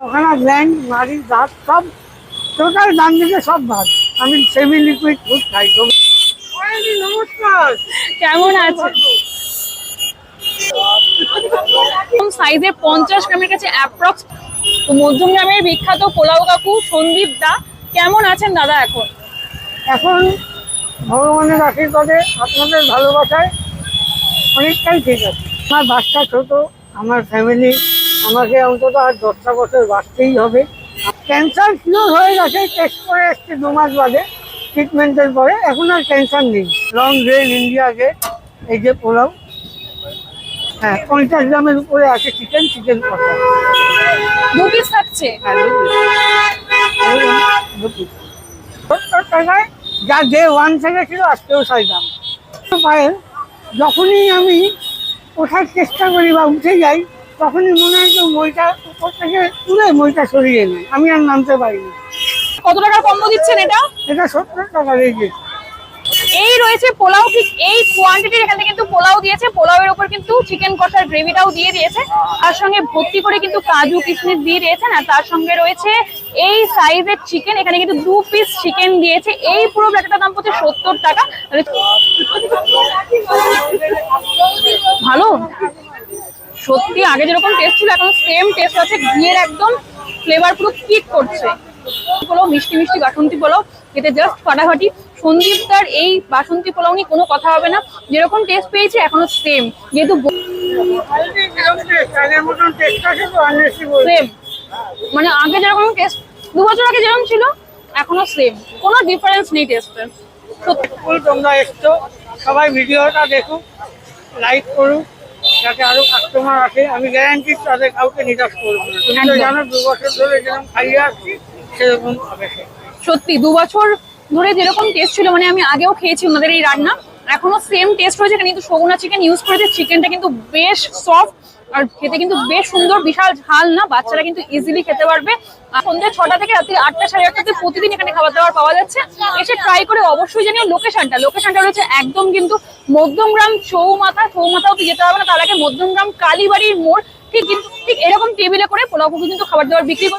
ওখানে ব্ল্যান্ড নারী ভাত সব টোটাল ডান দিকে সব ভাত। আমি সেমি লিকুইড ফুড খাই। নমস্কার, কেমন আছে? সাইজে 50 গ্রামের কাছে অ্যাপ্রক্স। তো মধ্যমগ্রামের বিখ্যাত পোলাও কাকু সন্দীপ দা, কেমন আছেন দাদা এখন? এখন ভগবানের আশীর্বাদে আপনাদের ভালোবাসায় অনেকটাই ঠিক আছে। আমার বাচ্চা ছোট, আমার ফ্যামিলি, আমাকে অন্তত আর 10টা বছর বাঁচতেই হবে। ক্যান্সার কিওর হয়ে গেছে, টেস্ট করে এসছে 2 মাস বাদে ট্রিটমেন্টের পরে। এখন আর ক্যান্সার নেই। লং গ্রেন ইন্ডিয়া গেট, এই যে পোলাও, হ্যাঁ 50 গ্রামের উপরে আছে চিকেন কষা। 2 পিস থাকছে। হ্যাঁ 2 পিস 70 টাকায়, যা ডে 1 থেকে ছিল আজকেও সাই দাম। পায়েল যখনই আমি ওঠার চেষ্টা করি বা উঠে যাই, তখনই মনে হয় যে মইটা উপর থেকে তুলে মইটা সরিয়ে নেয়, আমি আর নামতে পারিনি। কত টাকার কম্বো দিচ্ছেন এটা? এটা 70 টাকা রেখে। এই রয়েছে পোলাও, ঠিক এই কোয়ান্টিটির এখানে কিন্তু পোলাও দিয়েছে। পোলাওয়ের উপর কিন্তু চিকেন কষার গ্রেভিটাও দিয়ে দিয়েছে, তার সঙ্গে ভর্তি করে কিন্তু কাজু কিশমিশ দিয়ে দিয়েছেন। আর তার সঙ্গে রয়েছে এই সাইজের চিকেন, এখানে কিন্তু 2 পিস চিকেন দিয়েছে। এই পুরো প্যাকেটটার দাম পড়ছে 70 টাকা। ভালো সত্যি, আগে যেরকম টেস্ট ছিল এখন সেম টেস্ট আছে। ঘিয়ের একদম ফ্লেভার পুরো কিক করছে। পোলাও মিষ্টি মিষ্টি বাসন্তী পোলাও, খেতে জাস্ট ফাটাফাটি। সন্দীপ তার এই বাসন্তী পোলাও নিয়ে কোনো কথা হবে না, যেরকম টেস্ট পেয়েছে এখনো সেম। যেহেতু সেম, মানে আগে যেরকম টেস্ট 2 বছর আগে যেরকম ছিল এখনো সেম, কোনো ডিফারেন্স নেই টেস্টের। তোমরা এসছো, সবাই ভিডিওটা দেখুক, লাইক করুক, যাতে আরো কাস্টমার আসে। আমি গ্যারান্টি তাদের কাউকে নিরাশ করবো না। তুমি তো জানো 2 বছর ধরে যেরকম খাইয়ে আসছি সেরকম হবে। সত্যি 2 বছর ধরে যেরকম টেস্ট ছিল, মানে আমি আগেও খেয়েছি ওনাদের এই রান্না, এখনো সেম টেস্ট হয়েছে। কিন্তু সগুনা চিকেন ইউজ করেছে, চিকেনটা কিন্তু বেশ সফট আর খেতে কিন্তু বেশ সুন্দর, বিশাল ঝাল না, বাচ্চারা কিন্তু ইজিলি খেতে পারবে। সন্ধ্যে 6টা থেকে রাত্রি 8টা সাড়ে 8টাতে প্রতিদিন এখানে খাবার দাবার পাওয়া যাচ্ছে। এসে ট্রাই করে অবশ্যই জানিও। লোকেশনটা রয়েছে একদম কিন্তু মধ্যমগ্রাম চৌমাথাও যেতে হবে না, তার আগে মধ্যমগ্রাম কালীবাড়ির মোড়, ঠিক এরকম টেবিলে করে পোলাও কিন্তু খাবার দাবার বিক্রি করছে।